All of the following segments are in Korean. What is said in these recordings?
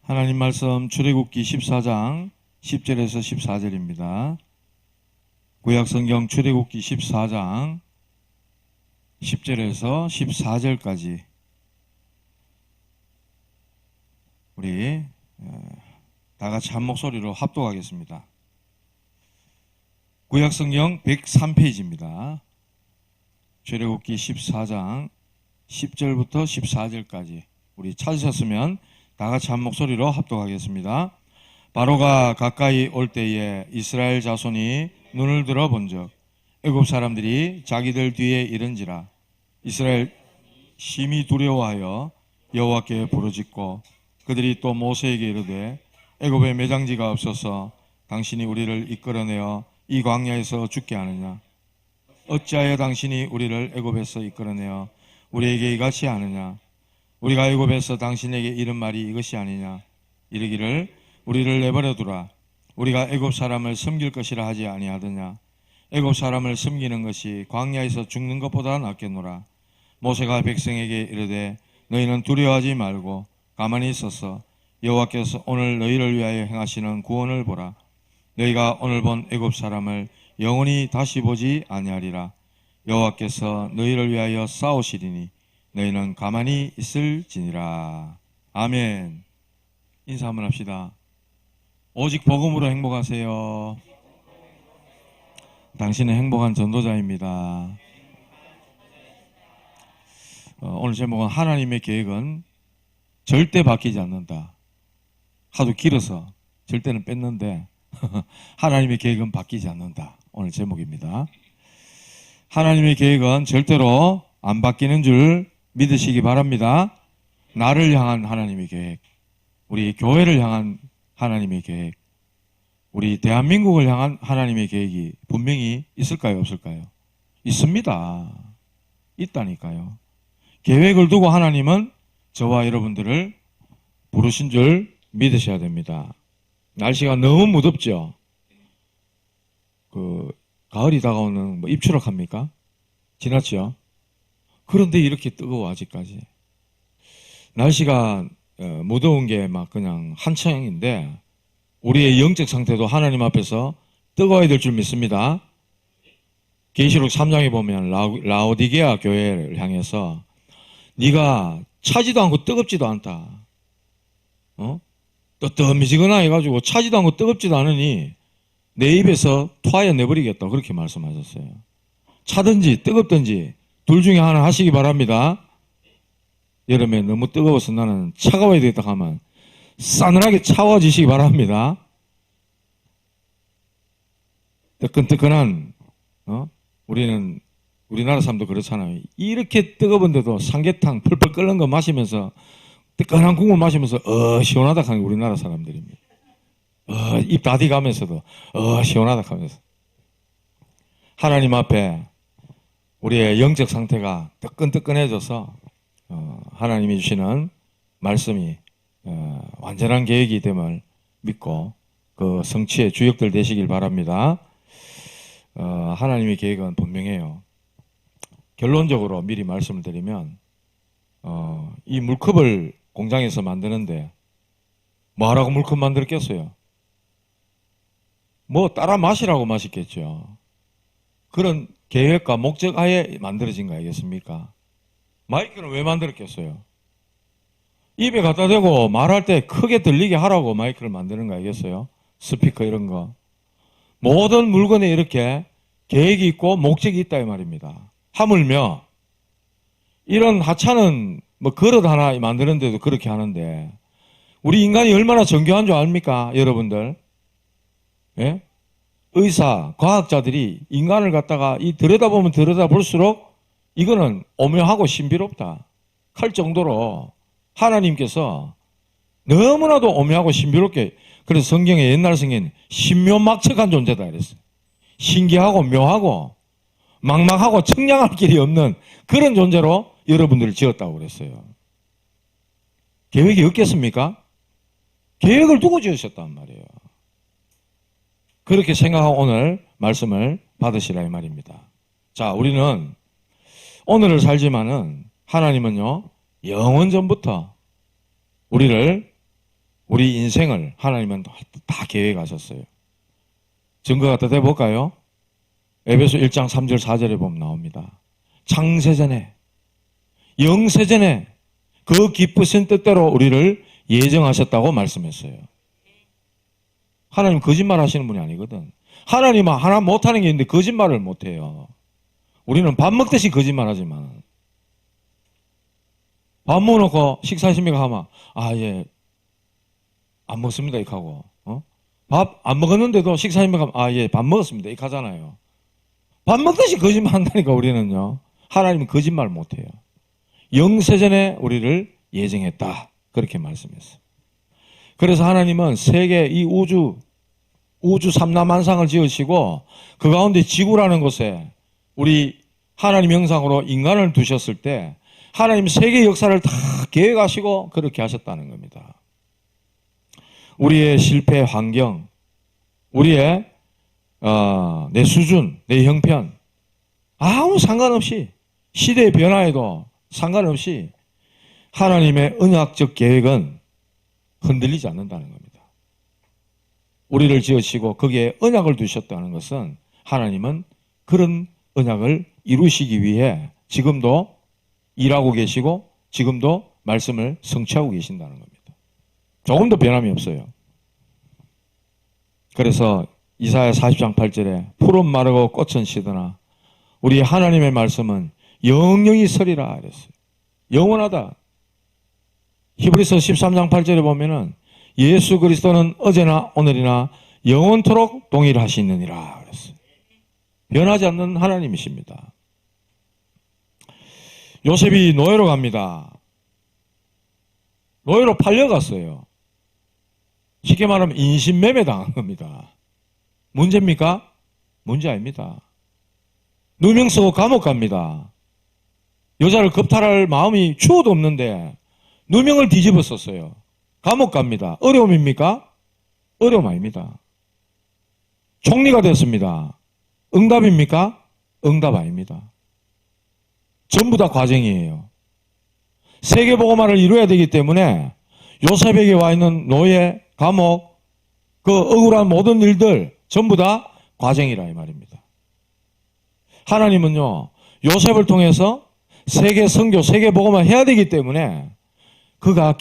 하나님 말씀 출애굽기 14장 10절에서 14절입니다. 구약성경 출애굽기 14장 10절에서 14절까지 우리 다 같이 한 목소리로 합독하겠습니다. 구약성경 103페이지입니다. 출애굽기 14장 10절부터 14절까지 우리 찾으셨으면 다 같이 한 목소리로 합독하겠습니다. 바로가 가까이 올 때에 이스라엘 자손이 눈을 들어 본즉 애굽 사람들이 자기들 뒤에 이른지라. 이스라엘 심히 두려워하여 여호와께 부르짖고 그들이 또 모세에게 이르되 애굽에 매장지가 없어서 당신이 우리를 이끌어내어 이 광야에서 죽게 하느냐? 어찌하여 당신이 우리를 애굽에서 이끌어내어 우리에게 이같이 하느냐? 우리가 애굽에서 당신에게 이른 말이 이것이 아니냐? 이르기를 우리를 내버려 두라. 우리가 애굽 사람을 섬길 것이라 하지 아니하더냐? 애굽 사람을 섬기는 것이 광야에서 죽는 것보다 낫겠노라. 모세가 백성에게 이르되 너희는 두려워하지 말고 가만히 있어서 여호와께서 오늘 너희를 위하여 행하시는 구원을 보라. 너희가 오늘 본 애굽 사람을 영원히 다시 보지 아니하리라. 여호와께서 너희를 위하여 싸우시리니 너희는 가만히 있을지니라. 아멘. 인사 한번 합시다. 오직 복음으로 행복하세요. 당신은 행복한 전도자입니다. 오늘 제목은 하나님의 계획은 절대 바뀌지 않는다. 하도 길어서 절대는 뺐는데 하나님의 계획은 바뀌지 않는다. 오늘 제목입니다. 하나님의 계획은 절대로 안 바뀌는 줄 믿으시기 바랍니다. 나를 향한 하나님의 계획, 우리 교회를 향한 하나님의 계획, 우리 대한민국을 향한 하나님의 계획이 분명히 있을까요? 없을까요? 있습니다. 있다니까요. 계획을 두고 하나님은 저와 여러분들을 부르신 줄 믿으셔야 됩니다. 날씨가 너무 무덥죠? 가을이 다가오는 입추락합니까? 지났죠? 그런데 이렇게 뜨거워 아직까지. 날씨가 무더운 게 막 그냥 한창인데 우리의 영적 상태도 하나님 앞에서 뜨거워야 될 줄 믿습니다. 계시록 3장에 보면 라오디게아 교회를 향해서 네가 차지도 않고 뜨겁지도 않다. 뜨뜻미지근하 해가지고 차지도 않고 뜨겁지도 않으니 내 입에서 토하여 내버리겠다. 그렇게 말씀하셨어요. 차든지 뜨겁든지 둘 중에 하나 하시기 바랍니다. 여름에 너무 뜨거워서 나는 차가워야 되겠다 하면 싸늘하게 차워지시기 바랍니다. 뜨끈뜨끈한 우리는 우리나라 사람도 그렇잖아요. 이렇게 뜨거운데도 삼계탕 펄펄 끓는 거 마시면서 뜨끈한 국물 마시면서 시원하다 하는 게 우리나라 사람들입니다. 입 다디 가면서도 시원하다 하면서 하나님 앞에 우리의 영적 상태가 뜨끈뜨끈해져서 하나님이 주시는 말씀이 완전한 계획이 됨을 믿고 그 성취의 주역들 되시길 바랍니다. 하나님의 계획은 분명해요. 결론적으로 미리 말씀을 드리면 이 물컵을 공장에서 만드는데 뭐하라고 물컵 만들었겠어요? 뭐 따라 마시라고 마시겠죠. 그런 계획과 목적 하에 만들어진 거 아니겠습니까? 마이크는 왜 만들었겠어요? 입에 갖다 대고 말할 때 크게 들리게 하라고 마이크를 만드는 거 아니겠어요? 스피커 이런 거. 모든 물건에 이렇게 계획이 있고 목적이 있다 이 말입니다. 하물며 이런 하찮은 그릇 하나 만드는데도 그렇게 하는데 우리 인간이 얼마나 정교한 줄 압니까? 여러분들. 예? 의사, 과학자들이 인간을 갖다가 들여다보면 들여다볼수록 이거는 오묘하고 신비롭다 할 정도로 하나님께서 너무나도 오묘하고 신비롭게, 그래서 성경에 옛날 성경에 신묘막측한 존재다 이랬어요. 신기하고 묘하고 막막하고 청량할 길이 없는 그런 존재로 여러분들을 지었다고 그랬어요. 계획이 없겠습니까? 계획을 두고 지으셨단 말이에요. 그렇게 생각하고 오늘 말씀을 받으시라 이 말입니다. 자, 우리는 오늘을 살지만은 하나님은요 영원 전부터 우리를 우리 인생을 하나님은 다 계획하셨어요. 증거가 더 돼볼까요? 에베소 1장 3절 4절에 보면 나옵니다. 창세전에, 영세전에 그 기쁘신 뜻대로 우리를 예정하셨다고 말씀했어요. 하나님 거짓말 하시는 분이 아니거든. 하나님은 하나 못하는 게 있는데 거짓말을 못해요. 우리는 밥 먹듯이 거짓말 하지만. 밥 먹어놓고 식사하십니까? 하면, 예, 안 먹습니다. 이렇게 하고. 밥 안 먹었는데도 식사하십니까? 예, 밥 먹었습니다. 이렇게 하잖아요. 밥 먹듯이 거짓말 한다니까, 우리는요. 하나님은 거짓말 못해요. 영세전에 우리를 예정했다. 그렇게 말씀했어요. 그래서 하나님은 세계 이 우주 삼라만상을 지으시고 그 가운데 지구라는 곳에 우리 하나님 형상으로 인간을 두셨을 때 하나님 세계 역사를 다 계획하시고 그렇게 하셨다는 겁니다. 우리의 실패 환경, 우리의 내 수준, 내 형편 아무 상관없이 시대의 변화에도 상관없이 하나님의 언약적 계획은 흔들리지 않는다는 겁니다. 우리를 지으시고 거기에 언약을 두셨다는 것은 하나님은 그런 언약을 이루시기 위해 지금도 일하고 계시고 지금도 말씀을 성취하고 계신다는 겁니다. 조금도 변함이 없어요. 그래서 이사야 40장 8절에 푸른 마르고 꽃은 시드나 우리 하나님의 말씀은 영영이 서리라 그랬어요. 영원하다. 히브리서 13장 8절에 보면은 예수 그리스도는 어제나 오늘이나 영원토록 동일하시느니라 그랬어요. 변하지 않는 하나님이십니다. 요셉이 노예로 갑니다. 노예로 팔려갔어요. 쉽게 말하면 인신매매 당한 겁니다. 문제입니까? 문제 아닙니다. 누명 쓰고 감옥 갑니다. 여자를 겁탈할 마음이 추호도 없는데 누명을 뒤집어 썼어요. 감옥 갑니다. 어려움입니까? 어려움 아닙니다. 총리가 됐습니다. 응답입니까? 응답 아닙니다. 전부 다 과정이에요. 세계복음화를 이루어야 되기 때문에 요셉에게 와 있는 노예, 감옥, 그 억울한 모든 일들 전부 다 과정이라 이 말입니다. 하나님은요, 요셉을 통해서 세계 선교, 세계 복음화 해야 되기 때문에 그가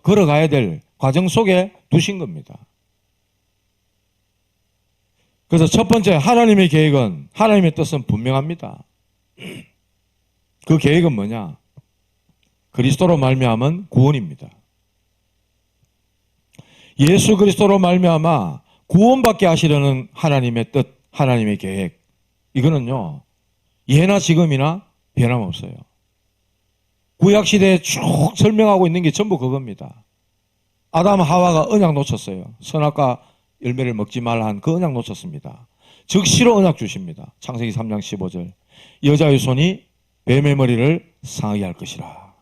걸어가야 될 과정 속에 두신 겁니다. 그래서 첫 번째 하나님의 계획은, 하나님의 뜻은 분명합니다. 그 계획은 뭐냐? 그리스도로 말미암은 구원입니다. 예수 그리스도로 말미암아 구원받게 하시려는 하나님의 뜻, 하나님의 계획, 이거는요 예나 지금이나 변함없어요. 구약시대에 쭉 설명하고 있는 게 전부 그겁니다. 아담 하와가 언약 놓쳤어요. 선악과 열매를 먹지 말라 한 그 언약 놓쳤습니다. 즉시로 언약 주십니다. 창세기 3장 15절 여자의 손이 뱀의 머리를 상하게 할 것이라.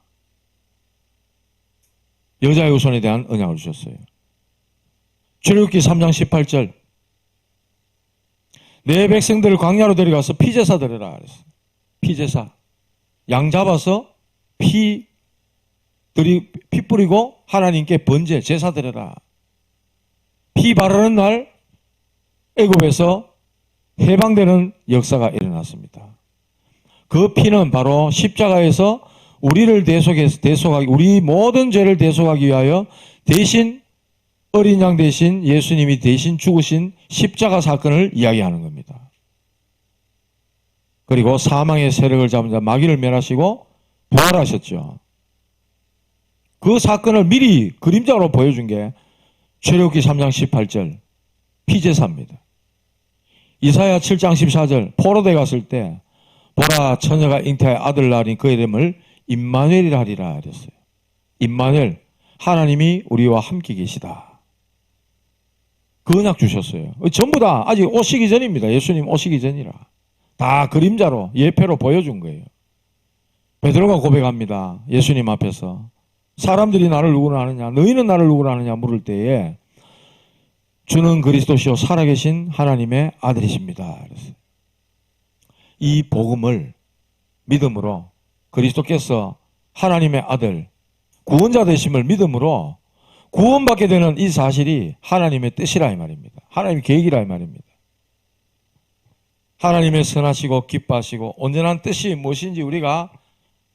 여자의 후손에 대한 언약을 주셨어요. 출애굽기 3장 18절 내 백성들을 광야로 데려가서 피제사 드려라 그랬어요. 피제사 양 잡아서 피 뿌리고 하나님께 번제 제사 드려라. 피 바르는 날 애굽에서 해방되는 역사가 일어났습니다. 그 피는 바로 십자가에서 우리를 대속하기, 우리 모든 죄를 대속하기 위하여 대신 어린 양 대신 예수님이 대신 죽으신 십자가 사건을 이야기하는 겁니다. 그리고 사망의 세력을 잡은 자 마귀를 멸하시고 부활하셨죠. 그 사건을 미리 그림자로 보여준 게 출애굽기 3장 18절 피제사입니다. 이사야 7장 14절 포로대 갔을 때 보라 처녀가 잉태하여 아들 낳으니 그 이름을 임마누엘이라 하리라 그랬어요. 임마누엘 하나님이 우리와 함께 계시다. 그 언약 주셨어요. 전부 다 아직 오시기 전입니다. 예수님 오시기 전이라. 다 그림자로 예표로 보여준 거예요. 베드로가 고백합니다. 예수님 앞에서 사람들이 나를 누구로 아느냐 너희는 나를 누구로 아느냐 물을 때에 주는 그리스도시요 살아계신 하나님의 아들이십니다. 그랬어요. 이 복음을 믿음으로 그리스도께서 하나님의 아들 구원자 되심을 믿음으로 구원받게 되는 이 사실이 하나님의 뜻이라 이 말입니다. 하나님의 계획이라 이 말입니다. 하나님의 선하시고 기뻐하시고 온전한 뜻이 무엇인지 우리가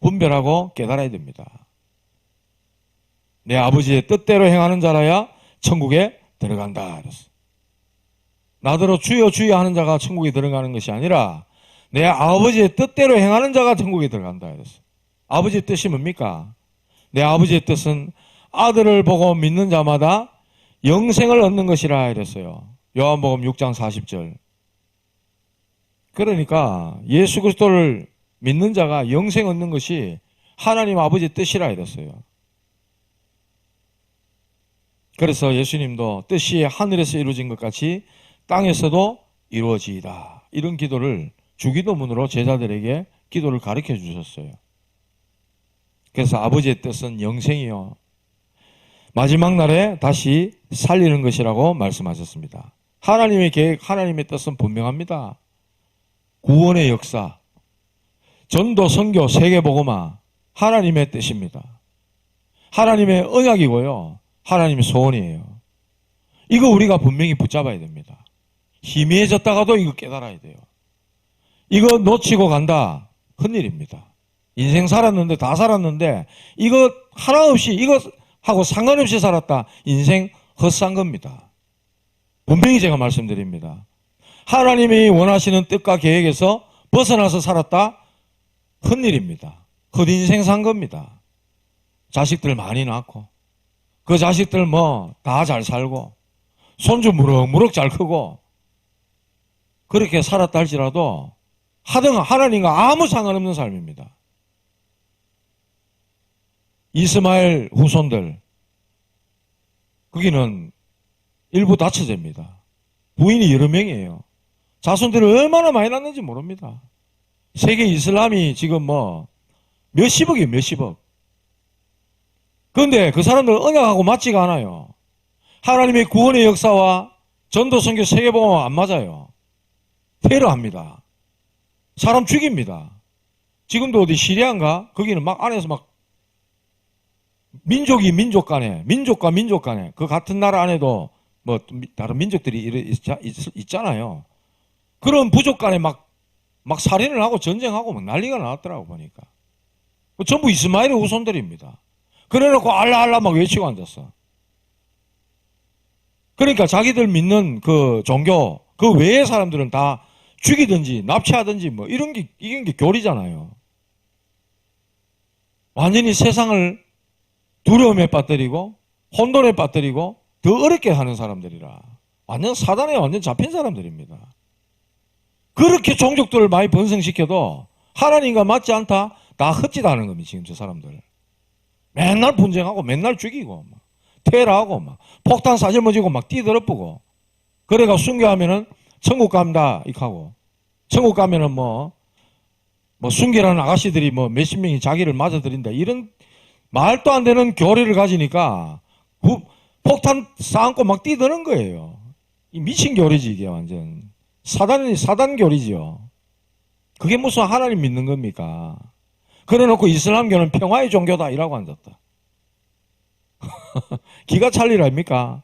분별하고 깨달아야 됩니다. 내 아버지의 뜻대로 행하는 자라야 천국에 들어간다. 나더러 주여 주여 하는 자가 천국에 들어가는 것이 아니라 내 아버지의 뜻대로 행하는 자가 천국에 들어간다. 아버지의 뜻이 뭡니까? 내 아버지의 뜻은 아들을 보고 믿는 자마다 영생을 얻는 것이라 이랬어요. 요한복음 6장 40절. 그러니까 예수 그리스도를 믿는 자가 영생 얻는 것이 하나님 아버지의 뜻이라 이랬어요. 그래서 예수님도 뜻이 하늘에서 이루어진 것 같이 땅에서도 이루어지이다. 이런 기도를 주기도문으로 제자들에게 기도를 가르쳐 주셨어요. 그래서 아버지의 뜻은 영생이요. 마지막 날에 다시 살리는 것이라고 말씀하셨습니다. 하나님의 계획, 하나님의 뜻은 분명합니다. 구원의 역사, 전도, 선교, 세계복음화, 하나님의 뜻입니다. 하나님의 언약이고요. 하나님의 소원이에요. 이거 우리가 분명히 붙잡아야 됩니다. 희미해졌다가도 이거 깨달아야 돼요. 이거 놓치고 간다. 큰일입니다. 인생 살았는데 다 살았는데 이거 하나 없이 이거 하고 상관없이 살았다. 인생 헛산 겁니다. 분명히 제가 말씀드립니다. 하나님이 원하시는 뜻과 계획에서 벗어나서 살았다. 큰일입니다. 헛인생 산 겁니다. 자식들 많이 낳고 그 자식들 다 잘 살고 손주 무럭무럭 잘 크고 그렇게 살았다 할지라도 하등 하나님과 아무 상관없는 삶입니다. 이스마엘 후손들 거기는 일부 다처제입니다. 부인이 여러 명이에요. 자손들이 얼마나 많이 낳는지 모릅니다. 세계 이슬람이 지금 몇십억이에요. 몇십억. 그런데 그 사람들 언약하고 맞지가 않아요. 하나님의 구원의 역사와 전도, 선교, 세계복음은 안 맞아요. 테러합니다. 사람 죽입니다. 지금도 어디 시리아인가? 거기는 막 안에서 막 민족이 민족 간에, 민족과 민족 간에 그 같은 나라 안에도 다른 민족들이 있잖아요. 그런 부족 간에 막 살인을 하고 전쟁하고 막 난리가 나왔더라고 보니까. 전부 이스마엘의 후손들입니다. 그래놓고 알라 알라 막 외치고 앉았어. 그러니까 자기들 믿는 그 종교 그 외의 사람들은 다 죽이든지 납치하든지 이런 게 교리잖아요. 완전히 세상을 두려움에 빠뜨리고 혼돈에 빠뜨리고 더 어렵게 하는 사람들이라 완전 사단에 완전 잡힌 사람들입니다. 그렇게 종족들을 많이 번성시켜도 하나님과 맞지 않다 다 헛짓하는 겁니다. 지금 저 사람들 맨날 분쟁하고 맨날 죽이고 테러하고 폭탄 사질머지고 막 뛰더럽고 그래가 순교하면은 천국 갑니다 이렇게 하고 천국 가면은 순교라는 아가씨들이 몇십 명이 자기를 맞아들인다 이런 말도 안 되는 교리를 가지니까 폭탄 쌓고 막 뛰드는 거예요. 이 미친 교리지 이게 완전 사단 교리지요. 그게 무슨 하나님 믿는 겁니까? 그래놓고 이슬람교는 평화의 종교다 이라고 앉았다. 기가 찰 일 아닙니까?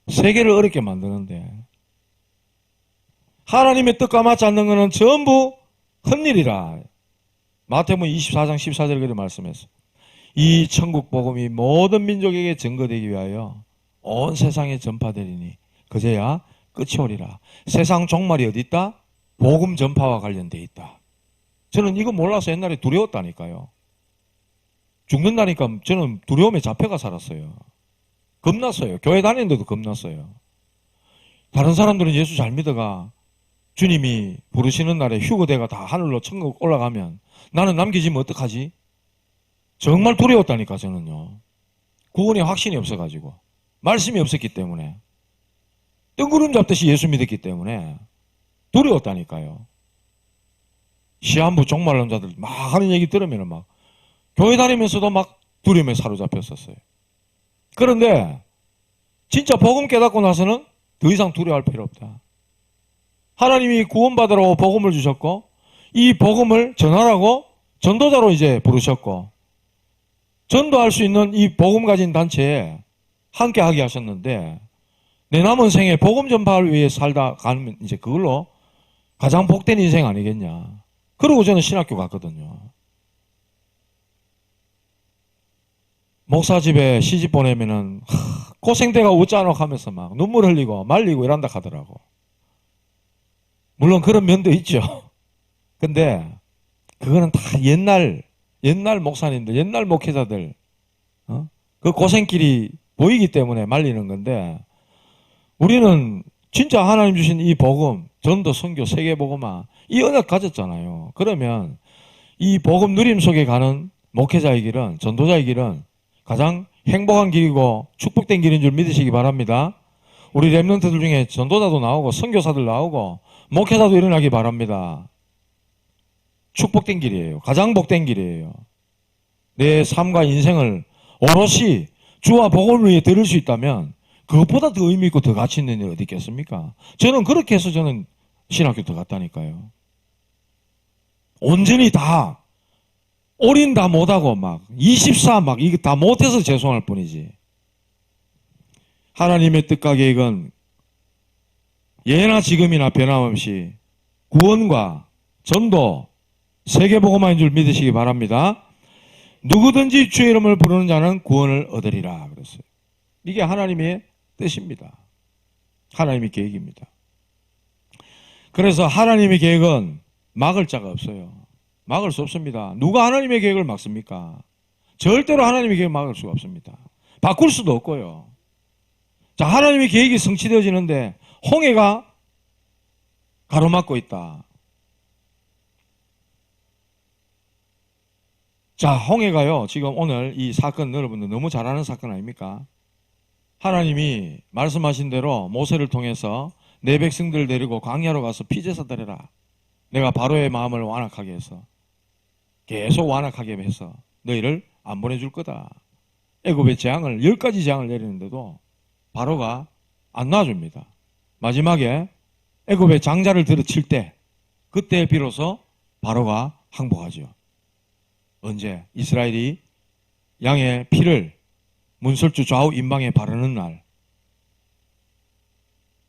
세계를 어렵게 만드는데 하나님의 뜻과 맞지 않는 것은 전부 헛일이라. 마태복음 24장 14절에 그렇게 말씀했어. 이 천국 복음이 모든 민족에게 증거되기 위하여 온 세상에 전파되리니 그제야 끝이 오리라. 세상 종말이 어디 있다? 복음 전파와 관련돼 있다. 저는 이거 몰라서 옛날에 두려웠다니까요. 죽는다니까 저는 두려움에 잡혀가 살았어요. 겁났어요. 교회 다니는데도 겁났어요. 다른 사람들은 예수 잘 믿어가 주님이 부르시는 날에 휴거대가 다 하늘로 천국 올라가면 나는 남겨지면 어떡하지? 정말 두려웠다니까 저는요. 구원에 확신이 없어가지고 말씀이 없었기 때문에 뜬구름 잡듯이 예수 믿었기 때문에 두려웠다니까요. 시한부 종말론자들 막 하는 얘기 들으면 막 교회 다니면서도 막 두려움에 사로잡혔었어요. 그런데 진짜 복음 깨닫고 나서는 더 이상 두려워할 필요 없다. 하나님이 구원받으라고 복음을 주셨고 이 복음을 전하라고 전도자로 이제 부르셨고 전도할 수 있는 이 복음 가진 단체에 함께 하게 하셨는데 내 남은 생에 복음 전파를 위해 살다 가면 이제 그걸로 가장 복된 인생 아니겠냐. 그러고 저는 신학교 갔거든요. 목사 집에 시집 보내면은 고생대가 웃자노 하면서 막 눈물 흘리고 말리고 이란다 하더라고. 물론 그런 면도 있죠. 근데 그거는 다 옛날 목사님들, 옛날 목회자들 그 고생길이 보이기 때문에 말리는 건데 우리는 진짜 하나님 주신 이 복음, 전도, 선교, 세계복음화 이 언약 가졌잖아요. 그러면 이 복음 누림 속에 가는 목회자의 길은, 전도자의 길은 가장 행복한 길이고 축복된 길인 줄 믿으시기 바랍니다. 우리 랩런트들 중에 전도자도 나오고 선교사들 나오고 목회자도 일어나기 바랍니다. 축복된 길이에요. 가장 복된 길이에요. 내 삶과 인생을 오롯이 주와 복음을 위해 드릴 수 있다면 그것보다 더 의미 있고 더 가치 있는 일 어디 있겠습니까? 저는 그렇게 해서 저는 신학교 들어갔다니까요. 온전히 다 올인 다 못하고 막 24 막 이거 다 못해서 죄송할 뿐이지. 하나님의 뜻과 계획은 예나 지금이나 변함없이 구원과 전도, 세계복음화인 줄 믿으시기 바랍니다. 누구든지 주의 이름을 부르는 자는 구원을 얻으리라 그랬어요. 이게 하나님의 뜻입니다. 하나님의 계획입니다. 그래서 하나님의 계획은 막을 자가 없어요. 막을 수 없습니다. 누가 하나님의 계획을 막습니까? 절대로 하나님의 계획을 막을 수가 없습니다. 바꿀 수도 없고요. 자, 하나님의 계획이 성취되어지는데 홍해가 가로막고 있다. 자, 홍해가요, 지금 오늘 이 사건 여러분들 너무 잘 아는 사건 아닙니까? 하나님이 말씀하신 대로 모세를 통해서 내 백성들을 데리고 광야로 가서 피제사 드려라. 내가 바로의 마음을 완악하게 해서 계속 완악하게 해서 너희를 안 보내줄 거다. 애굽의 재앙을 10가지 재앙을 내리는데도 바로가 안 놔줍니다. 마지막에 애굽의 장자를 들어칠 때 그때 비로소 바로가 항복하죠. 언제? 이스라엘이 양의 피를 문설주 좌우 임방에 바르는 날.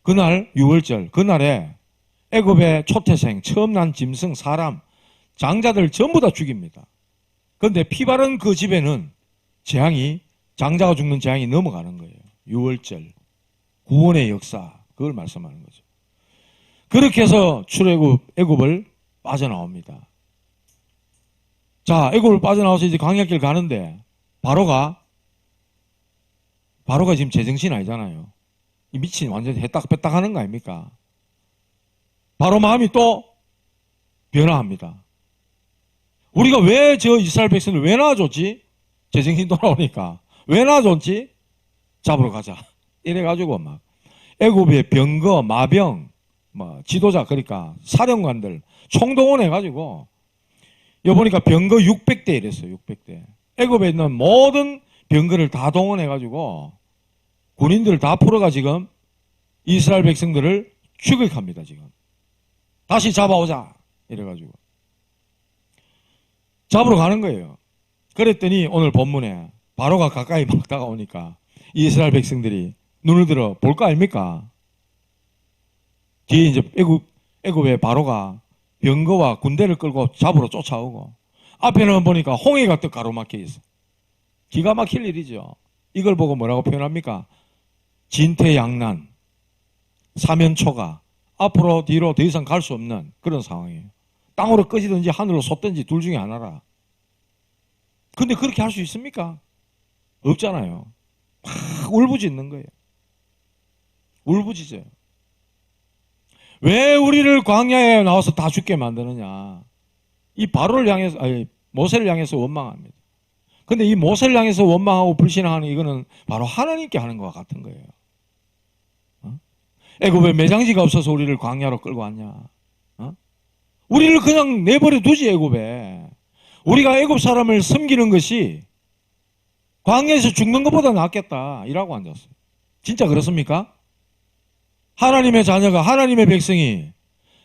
그날 6월절 그날에 애굽의 초태생 처음 난 짐승 사람 장자들 전부 다 죽입니다. 그런데 피 바른 그 집에는 재앙이 장자가 죽는 재앙이 넘어가는 거예요. 6월절 구원의 역사 그걸 말씀하는 거죠. 그렇게 해서 애굽을 빠져나옵니다. 자, 애굽을 빠져나와서 이제 광야길 가는데 바로가 지금 제정신 아니잖아요. 이 미친 완전히 해딱빼딱 하는 거 아닙니까? 바로 마음이 또 변화합니다. 우리가 왜 저 이스라엘 백성을 왜 놔줬지? 제정신 돌아오니까 왜 놔줬지? 잡으러 가자. 이래가지고 막 애굽의 병거, 마병, 뭐 지도자 그러니까 사령관들 총동원해가지고 여기 보니까 병거 600대 이랬어요. 600대. 애굽에 있는 모든 병거를 다 동원해가지고 군인들 다 풀어가 지금 이스라엘 백성들을 추격합니다. 지금 다시 잡아오자 이래가지고 잡으러 가는 거예요. 그랬더니 오늘 본문에 바로가 가까이 막 다가오니까 이스라엘 백성들이 눈을 들어 볼 거 아닙니까? 뒤에 이제 애굽의 바로가 병거와 군대를 끌고 잡으러 쫓아오고 앞에는 보니까 홍해가 또 가로막혀 있어. 기가 막힐 일이죠. 이걸 보고 뭐라고 표현합니까? 진퇴양난, 사면초가 앞으로 뒤로 더 이상 갈 수 없는 그런 상황이에요. 땅으로 꺼지든지 하늘로 솟든지 둘 중에 하나라. 근데 그렇게 할 수 있습니까? 없잖아요. 막 울부짖는 거예요. 울부짖어요. 왜 우리를 광야에 나와서 다 죽게 만드느냐. 이 바로를 향해서, 모세를 향해서 원망합니다. 근데 이 모세를 향해서 원망하고 불신하는 이거는 바로 하나님께 하는 것과 같은 거예요. 애굽에 매장지가 없어서 우리를 광야로 끌고 왔냐. 우리를 그냥 내버려 두지 애굽에. 우리가 애굽 사람을 섬기는 것이 광야에서 죽는 것보다 낫겠다 이라고 앉았어요. 진짜 그렇습니까? 하나님의 자녀가 하나님의 백성이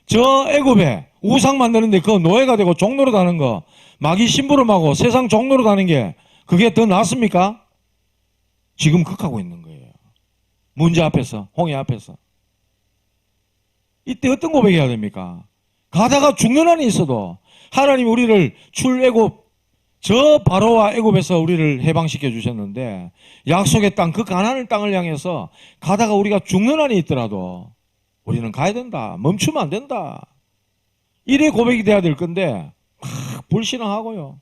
저 애굽에 우상 만드는데 그 노예가 되고 종로로 다는 거 마귀 심부름하고 세상 종로로 다는 게 그게 더 낫습니까? 지금 극하고 있는 거예요. 문제 앞에서, 홍해 앞에서. 이때 어떤 고백해야 됩니까? 가다가 죽는 한이 있어도 하나님이 우리를 출애굽, 저 바로와 애굽에서 우리를 해방시켜 주셨는데 약속의 땅, 그 가나안 땅을 향해서 가다가 우리가 죽는 한이 있더라도 우리는 가야 된다. 멈추면 안 된다. 이래 고백이 돼야 될 건데 막 불신앙하고요.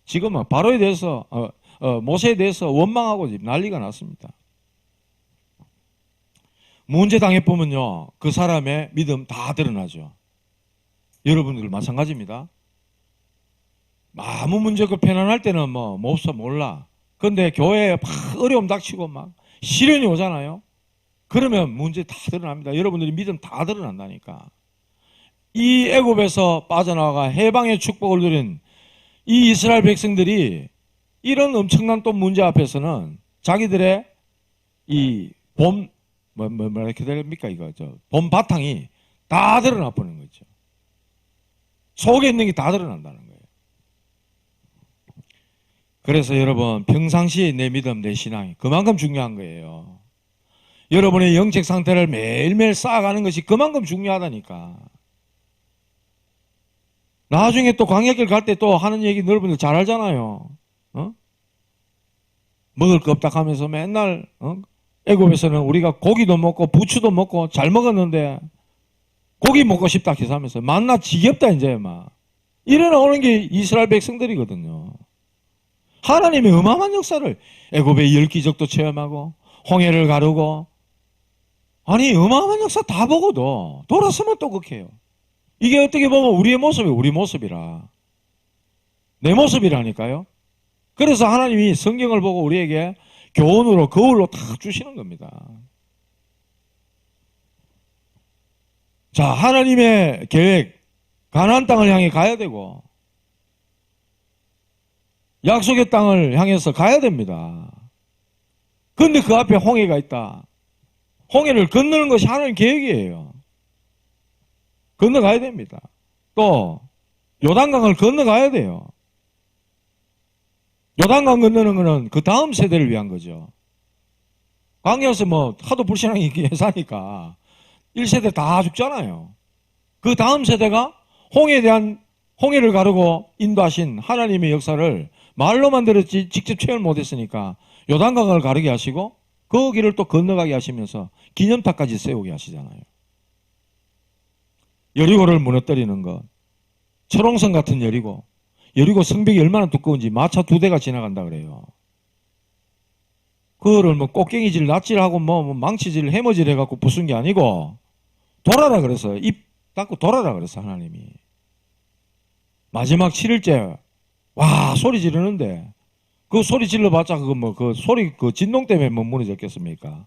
지금은 바로에 대해서 모세에 대해서 원망하고 난리가 났습니다. 문제 당해보면요, 그 사람의 믿음 다 드러나죠. 여러분들 마찬가지입니다. 아무 문제 없고 편안할 때는 뭐 없어 몰라. 근데 교회에 막 어려움 닥치고 막 시련이 오잖아요. 그러면 문제 다 드러납니다. 여러분들이 믿음 다 드러난다니까. 이 애굽에서 빠져나가 해방의 축복을 누린 이 이스라엘 백성들이 이런 엄청난 또 문제 앞에서는 자기들의 이 이렇게 됩니까? 봄 바탕이 다 드러나 버리는 거죠. 속에 있는 게 다 드러난다는 거예요. 그래서 여러분, 평상시에 내 믿음, 내 신앙이 그만큼 중요한 거예요. 여러분의 영적 상태를 매일매일 쌓아가는 것이 그만큼 중요하다니까. 나중에 또 광야길 갈 때 또 하는 얘기 여러분들 잘 알잖아요. 먹을 거 없다 하면서 맨날 애굽에서는 우리가 고기도 먹고 부추도 먹고 잘 먹었는데 고기 먹고 싶다 해서 하면서 만나 지겹다 이제 막 이래 나오는 게 이스라엘 백성들이거든요. 하나님의 어마어마한 역사를 애굽의 열 기적도 체험하고 홍해를 가르고 아니 어마어마한 역사 다 보고도 돌아서면 또 극해요. 이게 어떻게 보면 우리의 모습이 우리 모습이라 내 모습이라니까요. 그래서 하나님이 성경을 보고 우리에게 교훈으로 거울로 다 주시는 겁니다. 자, 하나님의 계획, 가나안 땅을 향해 가야 되고 약속의 땅을 향해서 가야 됩니다. 그런데 그 앞에 홍해가 있다. 홍해를 건너는 것이 하나님 계획이에요. 건너가야 됩니다. 또 요단강을 건너가야 돼요. 요단강 건너는 것은 그 다음 세대를 위한 거죠. 광야에서 뭐 하도 불신앙이 사니까 1세대 다 죽잖아요. 그 다음 세대가 홍해를 가르고 인도하신 하나님의 역사를 말로만 들었지 직접 체험을 못했으니까 요단강을 가르게 하시고 그 길을 또 건너가게 하시면서 기념탑까지 세우게 하시잖아요. 여리고를 무너뜨리는 것, 철옹성 같은 여리고 성벽이 얼마나 두꺼운지 마차 2대가 지나간다 그래요. 그거를 뭐 꽃갱이질, 낫질하고 뭐 망치질, 해머질 해갖고 부순 게 아니고 돌아라 그래서 입 닫고 돌아라 그래서 하나님이 마지막 7일째 와 소리 지르는데 그 소리 질러봤자 그 소리 그 진동 때문에 뭐 무너졌겠습니까?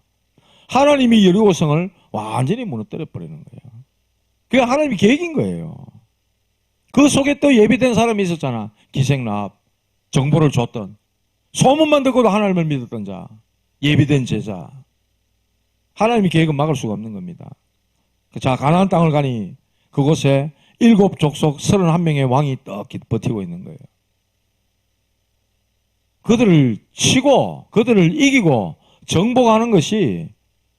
하나님이 여리고성을 완전히 무너뜨려 버리는 거예요. 그게 하나님의 계획인 거예요. 그 속에 또 예비된 사람이 있었잖아. 기생라합, 정보를 줬던, 소문만 듣고도 하나님을 믿었던 자, 예비된 제자. 하나님의 계획은 막을 수가 없는 겁니다. 자, 가나안 땅을 가니 그곳에 7족속 31명의 왕이 떡 버티고 있는 거예요. 그들을 치고 그들을 이기고 정복하는 것이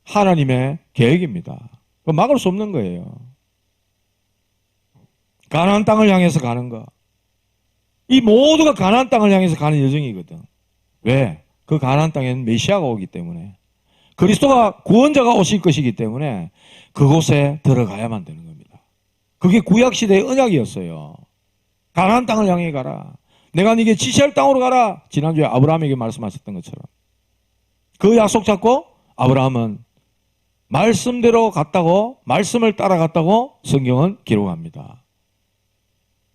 하나님의 계획입니다. 막을 수 없는 거예요. 가나안 땅을 향해서 가는 거. 이 모두가 가나안 땅을 향해서 가는 여정이거든. 왜? 그 가나안 땅에는 메시아가 오기 때문에 그리스도가 구원자가 오실 것이기 때문에 그곳에 들어가야만 되는 겁니다. 그게 구약시대의 언약이었어요. 가나안 땅을 향해 가라. 내가 네게 지시할 땅으로 가라. 지난주에 아브라함에게 말씀하셨던 것처럼 그 약속 잡고 아브라함은 말씀대로 갔다고 말씀을 따라갔다고 성경은 기록합니다.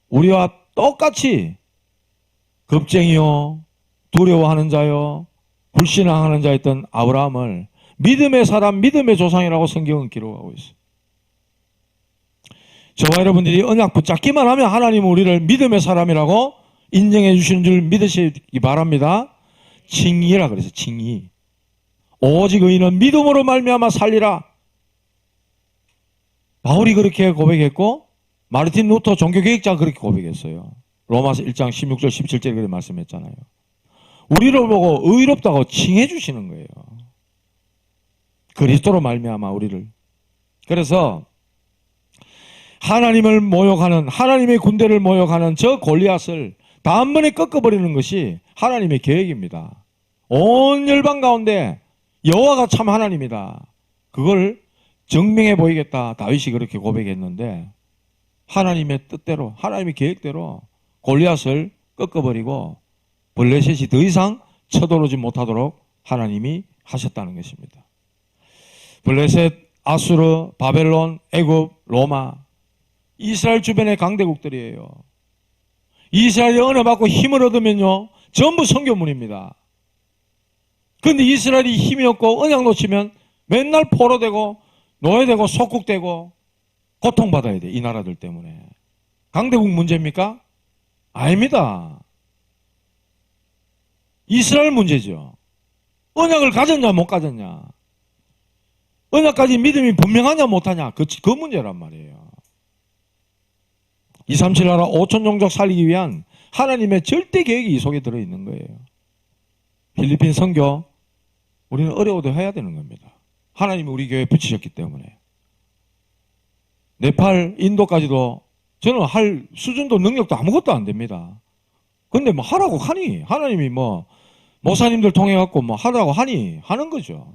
우리와 똑같이 겁쟁이요 두려워하는 자요 불신앙하는 자였던 아브라함을 믿음의 사람 믿음의 조상이라고 성경은 기록하고 있어요. 저와 여러분들이 언약 붙잡기만 하면 하나님은 우리를 믿음의 사람이라고 인정해 주시는 줄 믿으시기 바랍니다. 칭의라 그래서 칭의. 오직 의인은 믿음으로 말미암아 살리라. 바울이 그렇게 고백했고 마르틴 루터 종교개혁자가 그렇게 고백했어요. 로마서 1장 16절 17절에 그렇게 말씀했잖아요. 우리를 보고 의롭다고 칭해 주시는 거예요. 그리스도로 말미암아 우리를. 그래서 하나님을 모욕하는, 하나님의 군대를 모욕하는 저 골리앗을 단번에 꺾어버리는 것이 하나님의 계획입니다. 온 열방 가운데 여호와가 참 하나님이다, 그걸 증명해 보이겠다, 다윗이 그렇게 고백했는데, 하나님의 뜻대로, 하나님의 계획대로 골리앗을 꺾어버리고 블레셋이 더 이상 쳐들어오지 못하도록 하나님이 하셨다는 것입니다. 블레셋, 아수르, 바벨론, 애굽, 로마, 이스라엘 주변의 강대국들이에요. 이스라엘이 은혜 받고 힘을 얻으면요, 전부 선교문입니다. 그런데 이스라엘이 힘이 없고 언약 놓치면 맨날 포로되고 노예되고 속국되고 고통받아야 돼, 이 나라들 때문에. 강대국 문제입니까? 아닙니다. 이스라엘 문제죠. 언약을 가졌냐 못 가졌냐, 언약까지 믿음이 분명하냐 못하냐, 그 문제란 말이에요. 237 나라 5천 종족 살리기 위한 하나님의 절대 계획이 이 속에 들어있는 거예요. 필리핀 선교, 우리는 어려워도 해야 되는 겁니다. 하나님이 우리 교회에 붙이셨기 때문에. 네팔, 인도까지도 저는 할 수준도 능력도 아무것도 안 됩니다. 근데 뭐 하라고 하니, 하나님이 뭐 목사님들 통해 갖고 뭐 하라고 하니 하는 거죠.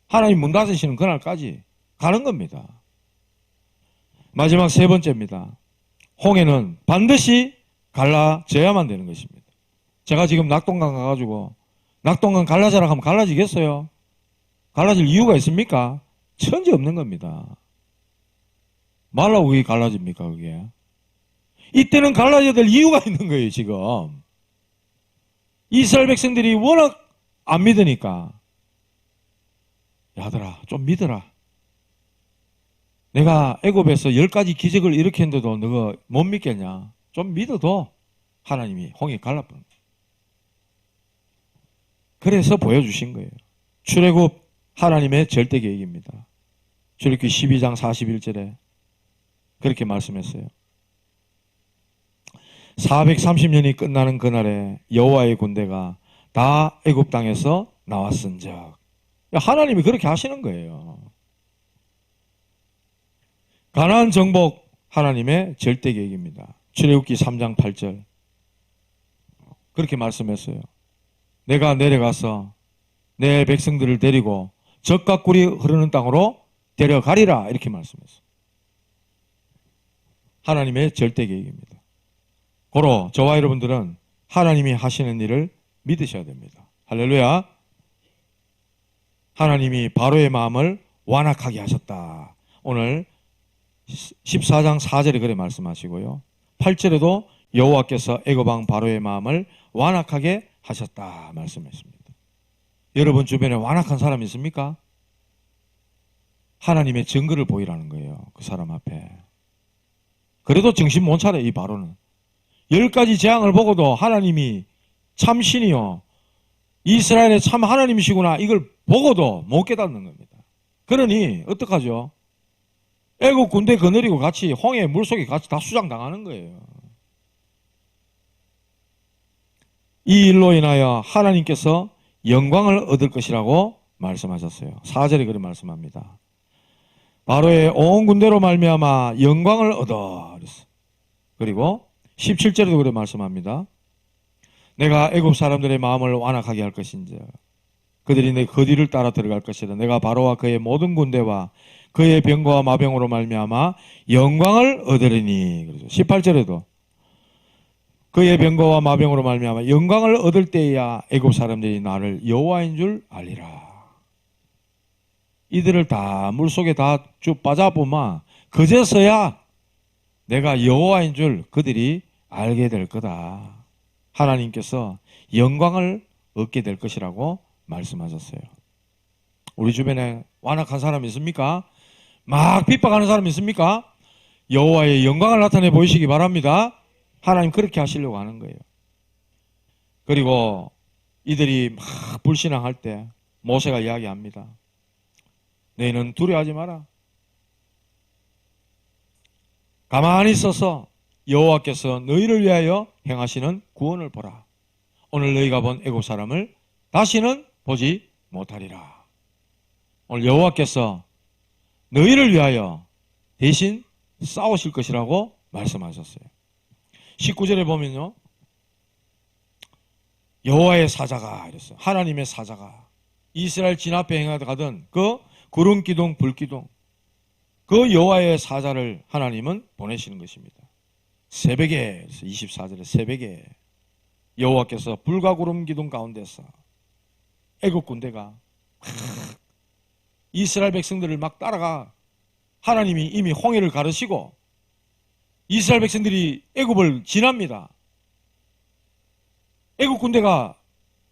하나님 문 닫으시는 그날까지 가는 겁니다. 마지막 세 번째입니다. 홍해는 반드시 갈라져야만 되는 것입니다. 제가 지금 낙동강 가가지고 낙동강 갈라져라 하면 갈라지겠어요? 갈라질 이유가 있습니까? 천지 없는 겁니다. 말라고 그게 갈라집니까, 그게? 이때는 갈라져야 될 이유가 있는 거예요, 지금. 이스라엘 백성들이 워낙 안 믿으니까. 야들아, 좀 믿어라. 내가 애굽에서 10가지 기적을 일으켰는데도 너가 못 믿겠냐? 좀 믿어도 하나님이 홍해 갈라버린 거예요. 그래서 보여주신 거예요. 출애굽 하나님의 절대 계획입니다. 출애굽기 12장 41절에 그렇게 말씀했어요. 430년이 끝나는 그날에 여호와의 군대가 다 애굽 땅에서 나왔은즉, 하나님이 그렇게 하시는 거예요. 가나안 정복 하나님의 절대 계획입니다. 출애굽기 3장 8절 그렇게 말씀했어요. 내가 내려가서 내 백성들을 데리고 젖과 꿀이 흐르는 땅으로 데려가리라, 이렇게 말씀했어요. 하나님의 절대 계획입니다. 고로 저와 여러분들은 하나님이 하시는 일을 믿으셔야 됩니다. 할렐루야. 하나님이 바로의 마음을 완악하게 하셨다. 오늘 14장 4절에 그래 말씀하시고요. 8절에도 여호와께서 애굽 왕 바로의 마음을 완악하게 하셨다 말씀했습니다. 여러분 주변에 완악한 사람 있습니까? 하나님의 증거를 보이라는 거예요, 그 사람 앞에. 그래도 정신 못 차려, 이 바로는. 10가지 재앙을 보고도 하나님이 참 신이요, 이스라엘의 참 하나님이시구나, 이걸 보고도 못 깨닫는 겁니다. 그러니 어떡하죠? 애국 군대 거느리고 같이 홍해 물속에 같이 다 수장당하는 거예요. 이 일로 인하여 하나님께서 영광을 얻을 것이라고 말씀하셨어요. 4절에 그렇게 말씀합니다. 바로의 온 군대로 말미암아 영광을 얻어 그랬어요. 그리고 17절에도 그렇게 말씀합니다. 내가 애굽 사람들의 마음을 완악하게 할 것인지 그들이 내 그 뒤를 따라 들어갈 것이다. 내가 바로와 그의 모든 군대와 그의 병거와 마병으로 말미암아 영광을 얻으리니. 그래서 18절에도 그의 병거와 마병으로 말미암아 영광을 얻을 때야 애굽 사람들이 나를 여호와인 줄 알리라. 이들을 다 물속에 다 쭉 빠져보면 그제서야 내가 여호와인 줄 그들이 알게 될 거다. 하나님께서 영광을 얻게 될 것이라고 말씀하셨어요. 우리 주변에 완악한 사람 있습니까? 막 핍박하는 사람 있습니까? 여호와의 영광을 나타내 보이시기 바랍니다. 하나님 그렇게 하시려고 하는 거예요. 그리고 이들이 막 불신앙할 때 모세가 이야기합니다. 너희는 두려워하지 마라. 가만히 있어서 여호와께서 너희를 위하여 행하시는 구원을 보라. 오늘 너희가 본 애굽 사람을 다시는 보지 못하리라. 오늘 여호와께서 너희를 위하여 대신 싸우실 것이라고 말씀하셨어요. 19절에 보면요. 여호와의 사자가 이랬어요. 하나님의 사자가 이스라엘 진 앞에 행하던 그 구름 기둥 불 기둥 그 여호와의 사자를 하나님은 보내시는 것입니다. 새벽에 24절에 새벽에 여호와께서 불과 구름 기둥 가운데서 애국 군대가 이스라엘 백성들을 막 따라가 하나님이 이미 홍해를 가르시고 이스라엘 백성들이 애굽을 지납니다. 애국 군대가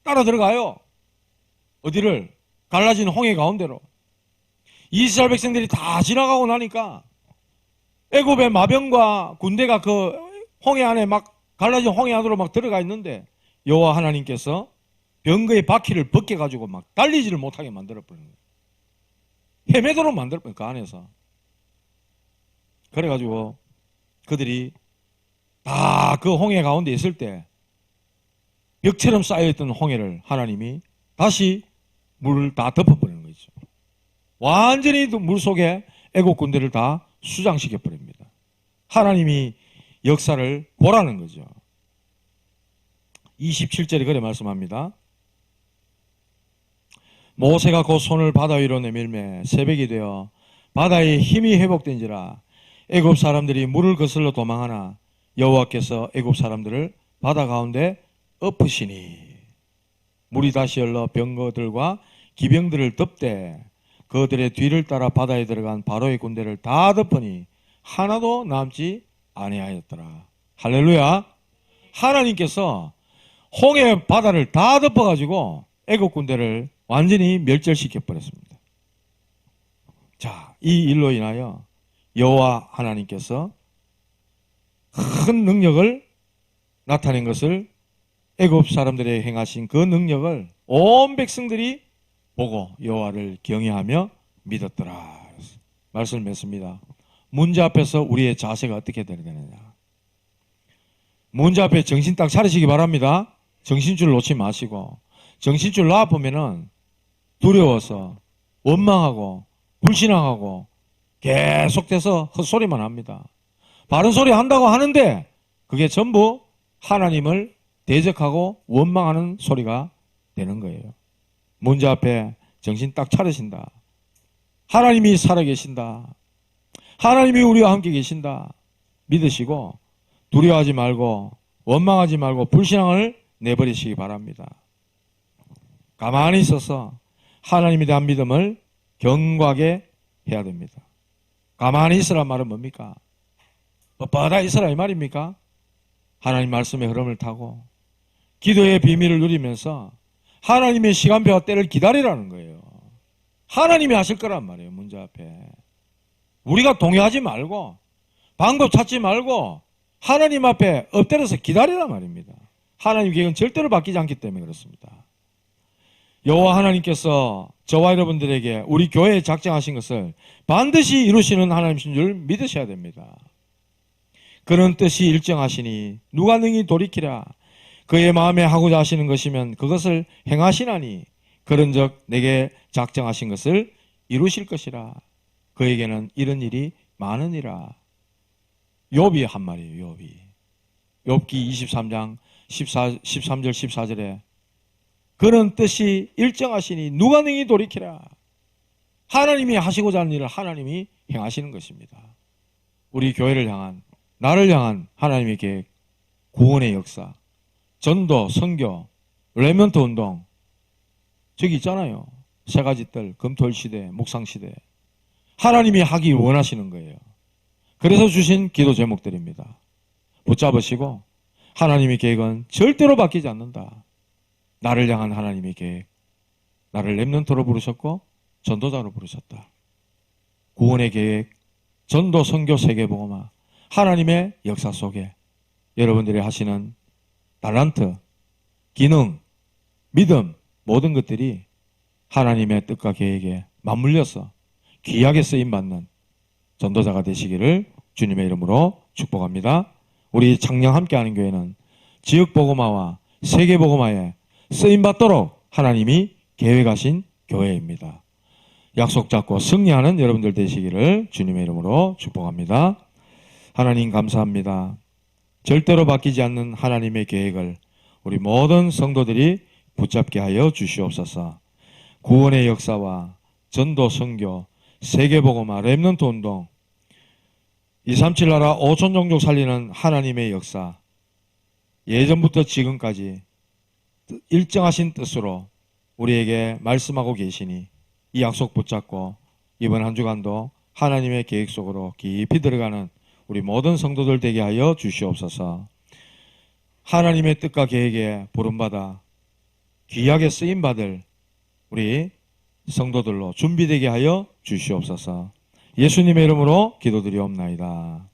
따라 들어가요. 어디를? 갈라진 홍해 가운데로. 이스라엘 백성들이 다 지나가고 나니까 애굽의 마병과 군대가 그 홍해 안에 막 갈라진 홍해 안으로 막 들어가 있는데 여호와 하나님께서 병거의 바퀴를 벗겨가지고 막 달리지를 못하게 만들어버린 거예요. 헤매도록 만들어버린 그 안에서. 그래가지고 그들이 다 그 홍해 가운데 있을 때 벽처럼 쌓여있던 홍해를 하나님이 다시 물을 다 덮어버리는 거죠. 완전히 물 속에 애국 군대를 다 수장시켜 버립니다. 하나님이 역사를 보라는 거죠. 27절에 그래 말씀합니다. 모세가 곧 손을 바다 위로 내밀매 새벽이 되어 바다의 힘이 회복된지라 애굽 사람들이 물을 거슬러 도망하나 여호와께서 애굽 사람들을 바다 가운데 엎으시니 물이 다시 흘러 병거들과 기병들을 덮되 그들의 뒤를 따라 바다에 들어간 바로의 군대를 다 덮으니 하나도 남지 아니하였더라. 할렐루야. 하나님께서 홍해 바다를 다 덮어가지고 애국 군대를 완전히 멸절시켜 버렸습니다. 자, 이 일로 인하여 여호와 하나님께서 큰 능력을 나타낸 것을 애굽 사람들의 행하신 그 능력을 온 백성들이 보고 여호와를 경외하며 믿었더라. 말씀을 맺습니다. 문제 앞에서 우리의 자세가 어떻게 되느냐. 문제 앞에 정신 딱 차리시기 바랍니다. 정신줄 놓지 마시고 정신줄 놔보면은 두려워서 원망하고 불신앙하고 계속돼서 헛소리만 합니다. 바른 소리 한다고 하는데 그게 전부 하나님을 대적하고 원망하는 소리가 되는 거예요. 문제 앞에 정신 딱 차리신다. 하나님이 살아계신다. 하나님이 우리와 함께 계신다. 믿으시고 두려워하지 말고 원망하지 말고 불신앙을 내버리시기 바랍니다. 가만히 있어서 하나님에 대한 믿음을 견고하게 해야 됩니다. 가만히 있으란 말은 뭡니까? 뻣뻣하게 있으라 이 말입니까? 하나님 말씀의 흐름을 타고 기도의 비밀을 누리면서 하나님의 시간표와 때를 기다리라는 거예요. 하나님이 하실 거란 말이에요. 문제 앞에 우리가 동요하지 말고 방법 찾지 말고 하나님 앞에 엎드려서 기다리란 말입니다. 하나님 계획은 절대로 바뀌지 않기 때문에 그렇습니다. 여호와 하나님께서 저와 여러분들에게 우리 교회에 작정하신 것을 반드시 이루시는 하나님이신 줄 믿으셔야 됩니다. 그런 뜻이 일정하시니 누가 능히 돌이키랴. 그의 마음에 하고자 하시는 것이면 그것을 행하시나니 그런즉 내게 작정하신 것을 이루실 것이라. 그에게는 이런 일이 많으니라. 욥이 한 말이에요. 욥기 23장 13절 14절에 그런 뜻이 일정하시니 누가 능히 돌이키라. 하나님이 하시고자 하는 일을 하나님이 행하시는 것입니다. 우리 교회를 향한 나를 향한 하나님의 계획, 구원의 역사, 전도, 선교, 레멘트 운동 저기 있잖아요. 세 가지 뜰, 금토일 시대, 묵상 시대 하나님이 하기 원하시는 거예요. 그래서 주신 기도 제목들입니다. 붙잡으시고 하나님의 계획은 절대로 바뀌지 않는다. 나를 향한 하나님의 계획, 나를 렘넌트로 부르셨고 전도자로 부르셨다. 구원의 계획, 전도, 선교, 세계복음화 하나님의 역사 속에 여러분들이 하시는 달란트, 기능, 믿음 모든 것들이 하나님의 뜻과 계획에 맞물려서 귀하게 쓰임받는 전도자가 되시기를 주님의 이름으로 축복합니다. 우리 창녕 함께하는 교회는 지역복음화와 세계복음화에 쓰임받도록 하나님이 계획하신 교회입니다. 약속 잡고 승리하는 여러분들 되시기를 주님의 이름으로 축복합니다. 하나님 감사합니다. 절대로 바뀌지 않는 하나님의 계획을 우리 모든 성도들이 붙잡게 하여 주시옵소서. 구원의 역사와 전도 선교, 세계복음화, 렘넌트 운동, 237 나라 5천 종족 살리는 하나님의 역사, 예전부터 지금까지 일정하신 뜻으로 우리에게 말씀하고 계시니 이 약속 붙잡고 이번 한 주간도 하나님의 계획 속으로 깊이 들어가는 우리 모든 성도들 되게 하여 주시옵소서. 하나님의 뜻과 계획에 부름받아 귀하게 쓰임받을 우리 성도들로 준비되게 하여 주시옵소서. 예수님의 이름으로 기도드리옵나이다.